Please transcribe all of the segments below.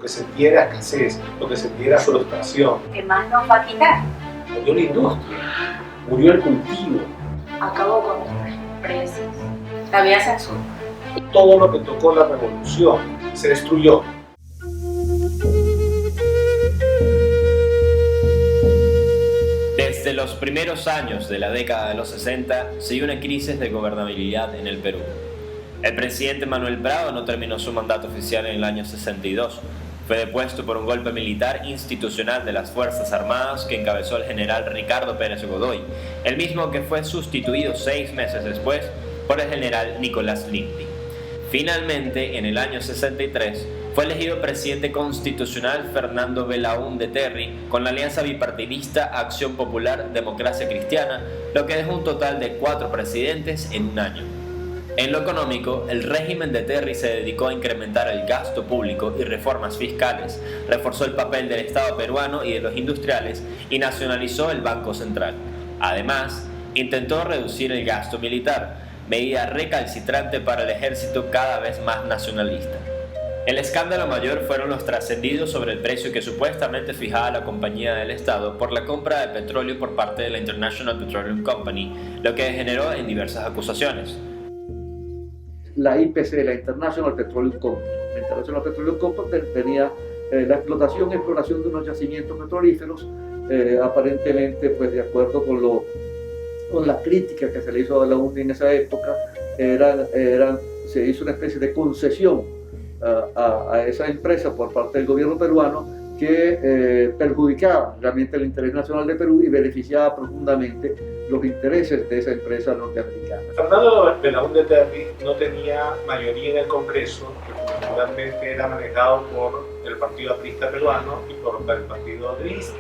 que sentía era escasez, lo que sentía era frustración. ¿Qué más nos va a quitar? Murió la industria, murió el cultivo. Acabó con nuestras empresas. Había censura. Todo lo que tocó la revolución se destruyó. Desde los primeros años de la década de los 60 se dio una crisis de gobernabilidad en el Perú. El presidente Manuel Prado no terminó su mandato oficial en el año 62. Fue depuesto por un golpe militar institucional de las Fuerzas Armadas que encabezó el general Ricardo Pérez Godoy, el mismo que fue sustituido 6 meses después por el general Nicolás Lindley. Finalmente, en el año 63, fue elegido presidente constitucional Fernando Belaúnde Terry con la alianza bipartidista Acción Popular Democracia Cristiana, lo que dejó un total de 4 presidentes en un año. En lo económico, el régimen de Terry se dedicó a incrementar el gasto público y reformas fiscales, reforzó el papel del Estado peruano y de los industriales y nacionalizó el Banco Central. Además, intentó reducir el gasto militar, medida recalcitrante para el ejército cada vez más nacionalista. El escándalo mayor fueron los trascendidos sobre el precio que supuestamente fijaba la compañía del Estado por la compra de petróleo por parte de la International Petroleum Company, lo que degeneró en diversas acusaciones. La IPC, la International Petroleum Company. La International Petroleum Company tenía la explotación y exploración de unos yacimientos petrolíferos, aparentemente pues de acuerdo con la crítica que se le hizo a la UNI en esa época, se hizo una especie de concesión a esa empresa por parte del gobierno peruano que perjudicaba realmente el interés nacional de Perú y beneficiaba profundamente los intereses de esa empresa norteamericana. Fernando Belaúnde Terry no tenía mayoría en el Congreso, que fundamentalmente era manejado por el Partido Aprista Peruano y por el Partido Aprista.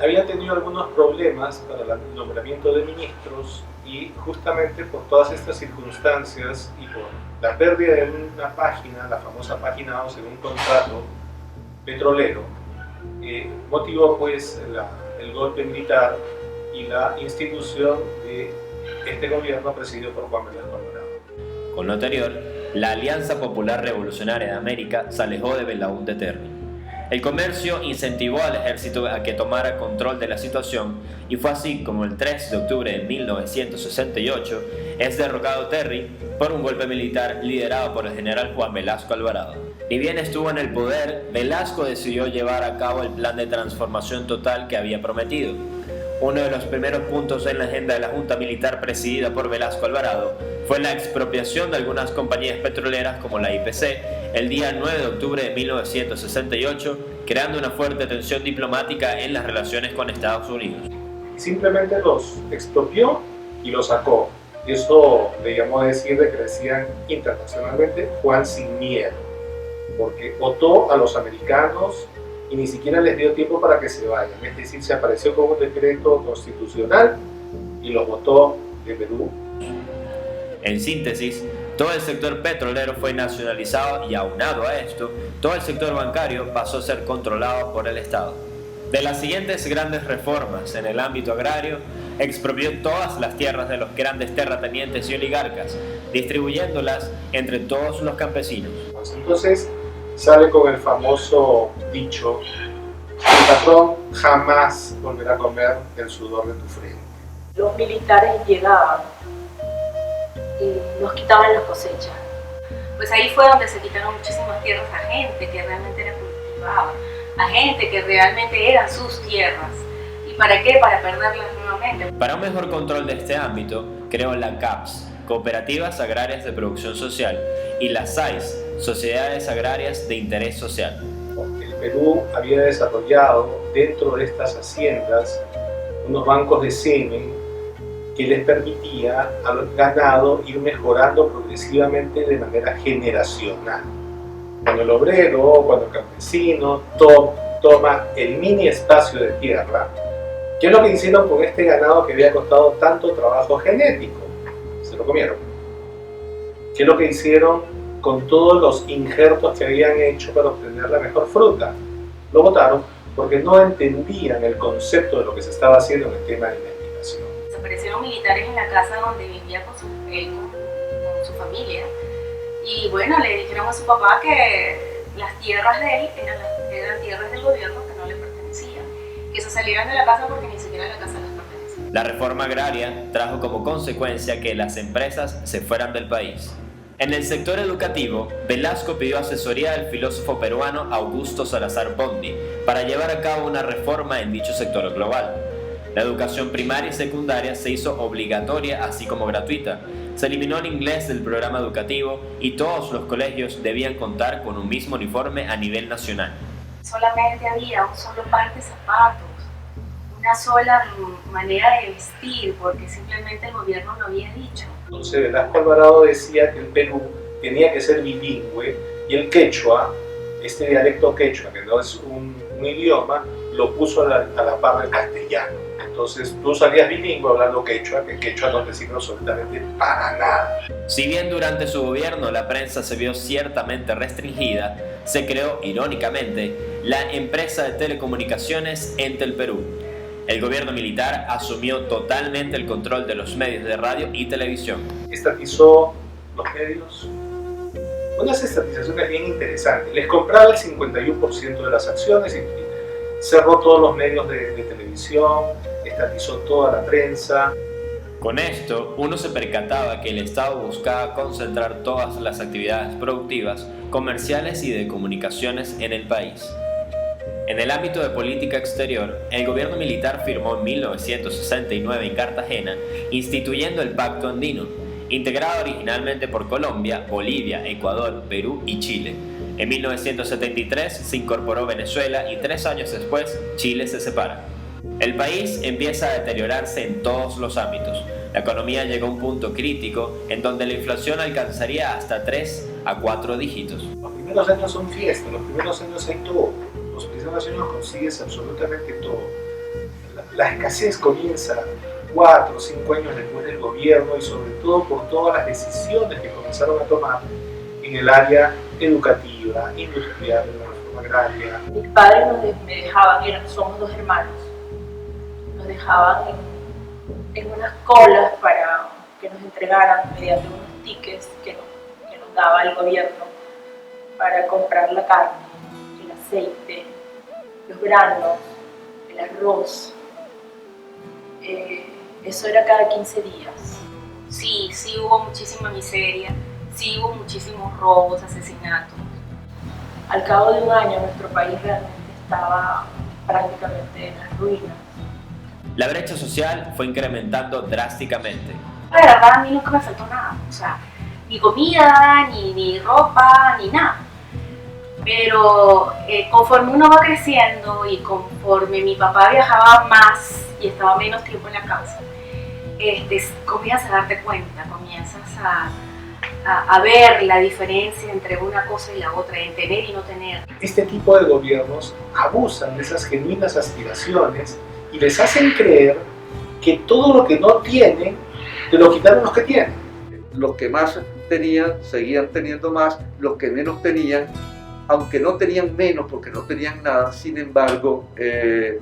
Había tenido algunos problemas para el nombramiento de ministros y justamente por todas estas circunstancias y por la pérdida de una página, la famosa página 11 de un contrato petrolero, motivó pues el golpe militar y la institución de este gobierno presidido por Juan Velasco Alvarado. Con lo anterior, la Alianza Popular Revolucionaria de América se alejó de Belaúnde Terry. El comercio incentivó al ejército a que tomara control de la situación y fue así como el 3 de octubre de 1968 es derrocado Terry por un golpe militar liderado por el general Juan Velasco Alvarado. Ni bien estuvo en el poder, Velasco decidió llevar a cabo el plan de transformación total que había prometido. Uno de los primeros puntos en la agenda de la Junta Militar presidida por Velasco Alvarado fue la expropiación de algunas compañías petroleras como la IPC el día 9 de octubre de 1968, creando una fuerte tensión diplomática en las relaciones con Estados Unidos. Simplemente los expropió y los sacó. Y eso le llamó a decir de que decían internacionalmente Juan sin miedo, porque votó a los americanos y ni siquiera les dio tiempo para que se vayan. Es decir, se apareció con un decreto constitucional y los votó de Perú. En síntesis, todo el sector petrolero fue nacionalizado y aunado a esto, todo el sector bancario pasó a ser controlado por el Estado. De las siguientes grandes reformas en el ámbito agrario, expropió todas las tierras de los grandes terratenientes y oligarcas, distribuyéndolas entre todos los campesinos. Entonces sale con el famoso dicho: el patrón jamás volverá a comer el sudor de tu frente. Los militares llegaban y nos quitaban las cosechas. Pues ahí fue donde se quitaron muchísimas tierras a gente que realmente era cultivada, a gente que realmente eran sus tierras. ¿Y para qué? Para perderlas nuevamente. Para un mejor control de este ámbito, creó la CAPS, Cooperativas Agrarias de Producción Social, y las SAIS, Sociedades Agrarias de Interés Social. El Perú había desarrollado dentro de estas haciendas unos bancos de semen que les permitía al ganado ir mejorando progresivamente de manera generacional. Cuando el obrero, cuando el campesino toma el mini espacio de tierra, ¿qué es lo que hicieron con este ganado que había costado tanto trabajo genético? Se lo comieron. ¿Qué es lo que hicieron con todos los injertos que habían hecho para obtener la mejor fruta? Lo botaron porque no entendían el concepto de lo que se estaba haciendo en el tema de alimentación. Desaparecieron militares en la casa donde vivía con su familia Y bueno, le dijeron a su papá que las tierras de él eran tierras del gobierno que no le pertenecían, que se salieran de la casa porque ni siquiera la casa les pertenecía. La reforma agraria trajo como consecuencia que las empresas se fueran del país. En el sector educativo, Velasco pidió asesoría al filósofo peruano Augusto Salazar Bondy para llevar a cabo una reforma en dicho sector global. La educación primaria y secundaria se hizo obligatoria así como gratuita. Se eliminó el inglés del programa educativo y todos los colegios debían contar con un mismo uniforme a nivel nacional. Solamente había un solo par de zapatos, una sola manera de vestir, porque simplemente el gobierno lo había dicho. Entonces Velasco Alvarado decía que el Perú tenía que ser bilingüe y el quechua, este dialecto quechua, que no es un idioma, lo puso a la par del castellano. Entonces tú salías bilingüe hablando quechua, que quechua no te sirve absolutamente para nada. Si bien durante su gobierno la prensa se vio ciertamente restringida, se creó, irónicamente, la empresa de telecomunicaciones Entel Perú. El gobierno militar asumió totalmente el control de los medios de radio y televisión. Estatizó los medios. Unas estatizaciones bien interesantes. Les compraba el 51% de las acciones y cerró todos los medios de televisión, estatizó toda la prensa. Con esto, uno se percataba que el Estado buscaba concentrar todas las actividades productivas, comerciales y de comunicaciones en el país. En el ámbito de política exterior, el gobierno militar firmó en 1969 en Cartagena, instituyendo el Pacto Andino, integrado originalmente por Colombia, Bolivia, Ecuador, Perú y Chile. En 1973 se incorporó Venezuela y 3 años después Chile se separa. El país empieza a deteriorarse en todos los ámbitos. La economía llegó a un punto crítico en donde la inflación alcanzaría hasta 3 a 4 dígitos. Los primeros años son fiesta, los primeros años hay todo. Los primeros años consigues absolutamente todo. La escasez comienza 4 o 5 años después del gobierno y sobre todo por todas las decisiones que comenzaron a tomar en el área educativa, industrial, de la reforma agraria. Mis padres me dejaban, somos 2 hermanos, nos dejaban en unas colas para que nos entregaran mediante unos tickets que nos daba el gobierno para comprar la carne, el aceite, los granos, el arroz. Eso era cada 15 días. Sí hubo muchísima miseria, sí hubo muchísimos robos, asesinatos. Al cabo de un año nuestro país realmente estaba prácticamente en las ruinas. La brecha social fue incrementando drásticamente. La verdad, a mí nunca me faltó nada, o sea, ni comida, ni ropa, ni nada. Pero conforme uno va creciendo y conforme mi papá viajaba más y estaba menos tiempo en la casa, comienzas a darte cuenta, comienzas a ver la diferencia entre una cosa y la otra, en tener y no tener. Este tipo de gobiernos abusan de esas genuinas aspiraciones y les hacen creer que todo lo que no tienen, te lo quitaron los que tienen. Los que más tenían, seguían teniendo más, los que menos tenían, aunque no tenían menos porque no tenían nada, sin embargo, de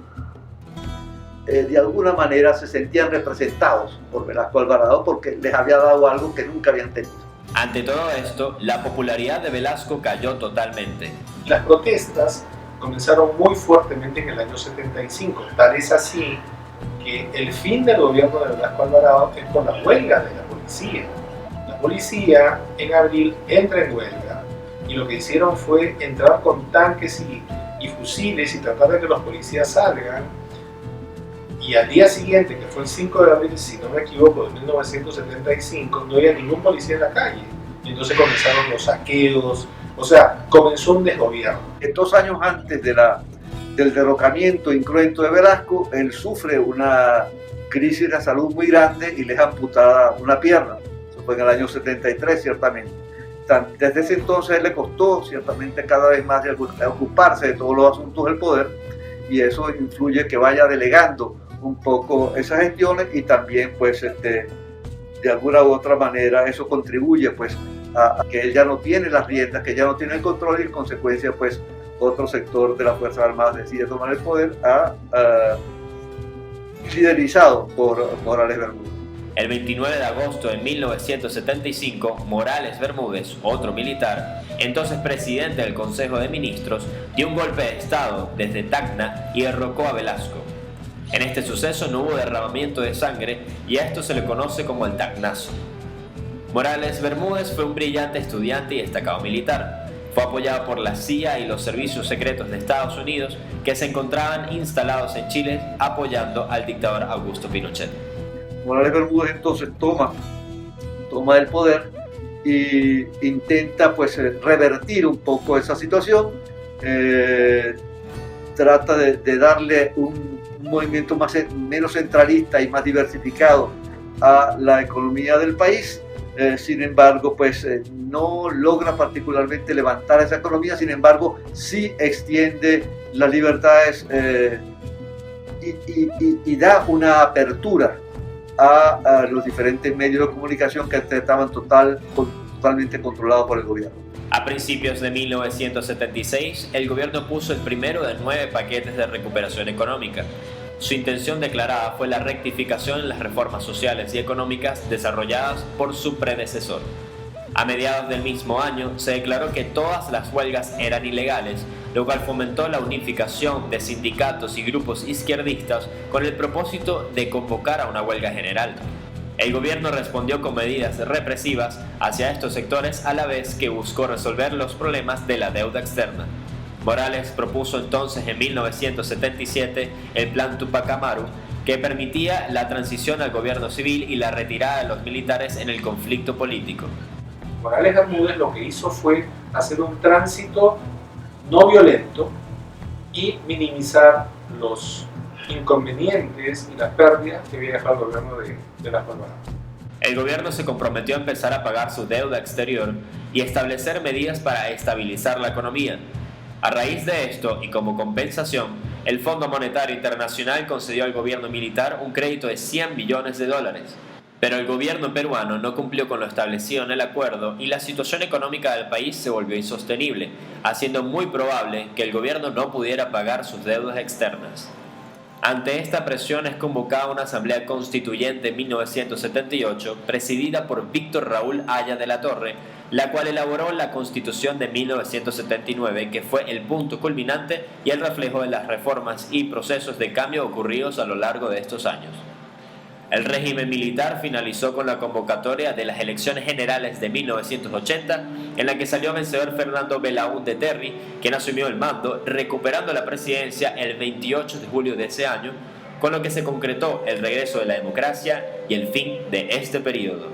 alguna manera se sentían representados por Velasco Alvarado porque les había dado algo que nunca habían tenido. Ante todo esto, la popularidad de Velasco cayó totalmente. Las protestas comenzaron muy fuertemente en el año 75, tal es así que el fin del gobierno de Velasco Alvarado es por la huelga de la policía. La policía en abril entra en huelga y lo que hicieron fue entrar con tanques y fusiles y tratar de que los policías salgan. Y al día siguiente, que fue el 5 de abril, si no me equivoco, de 1975, no había ningún policía en la calle. Y entonces comenzaron los saqueos, o sea, comenzó un desgobierno. 2 años antes del derrocamiento incruento de Velasco, él sufre una crisis de salud muy grande y le es amputada una pierna. Eso fue en el año 73, ciertamente. Desde ese entonces le costó ciertamente cada vez más de ocuparse de todos los asuntos del poder y eso influye que vaya delegando un poco esas gestiones y también pues de alguna u otra manera eso contribuye pues a que él ya no tiene las riendas, que ya no tiene el control y en consecuencia pues otro sector de las Fuerzas Armadas decide tomar el poder liderizado por Alex Bermúdez. El 29 de agosto de 1975, Morales Bermúdez, otro militar, entonces presidente del Consejo de Ministros, dio un golpe de Estado desde Tacna y derrocó a Velasco. En este suceso no hubo derramamiento de sangre y a esto se le conoce como el Tacnazo. Morales Bermúdez fue un brillante estudiante y destacado militar. Fue apoyado por la CIA y los servicios secretos de Estados Unidos que se encontraban instalados en Chile apoyando al dictador Augusto Pinochet. Morales Bermúdez entonces toma el poder e intenta pues revertir un poco esa situación, trata de darle un movimiento menos centralista y más diversificado a la economía del país. Sin embargo, pues no logra particularmente levantar esa economía, sin embargo, sí extiende las libertades y da una apertura a los diferentes medios de comunicación que antes estaban totalmente controlados por el gobierno. A principios de 1976, el gobierno puso el primero de 9 paquetes de recuperación económica. Su intención declarada fue la rectificación en las reformas sociales y económicas desarrolladas por su predecesor. A mediados del mismo año se declaró que todas las huelgas eran ilegales, lo cual fomentó la unificación de sindicatos y grupos izquierdistas con el propósito de convocar a una huelga general. El gobierno respondió con medidas represivas hacia estos sectores a la vez que buscó resolver los problemas de la deuda externa. Morales propuso entonces en 1977 el Plan Tupac Amaru, que permitía la transición al gobierno civil y la retirada de los militares en el conflicto político. Morales Bermúdez lo que hizo fue hacer un tránsito no violento y minimizar los inconvenientes y las pérdidas que había dejado el gobierno de las Alvarado. El gobierno se comprometió a empezar a pagar su deuda exterior y establecer medidas para estabilizar la economía. A raíz de esto, y como compensación, el Fondo Monetario Internacional concedió al gobierno militar un crédito de $100 billones. Pero el gobierno peruano no cumplió con lo establecido en el acuerdo y la situación económica del país se volvió insostenible, haciendo muy probable que el gobierno no pudiera pagar sus deudas externas. Ante esta presión es convocada una asamblea constituyente en 1978, presidida por Víctor Raúl Haya de la Torre, la cual elaboró la Constitución de 1979, que fue el punto culminante y el reflejo de las reformas y procesos de cambio ocurridos a lo largo de estos años. El régimen militar finalizó con la convocatoria de las elecciones generales de 1980, en la que salió vencedor Fernando Belaúnde Terry, quien asumió el mando, recuperando la presidencia el 28 de julio de ese año, con lo que se concretó el regreso de la democracia y el fin de este periodo.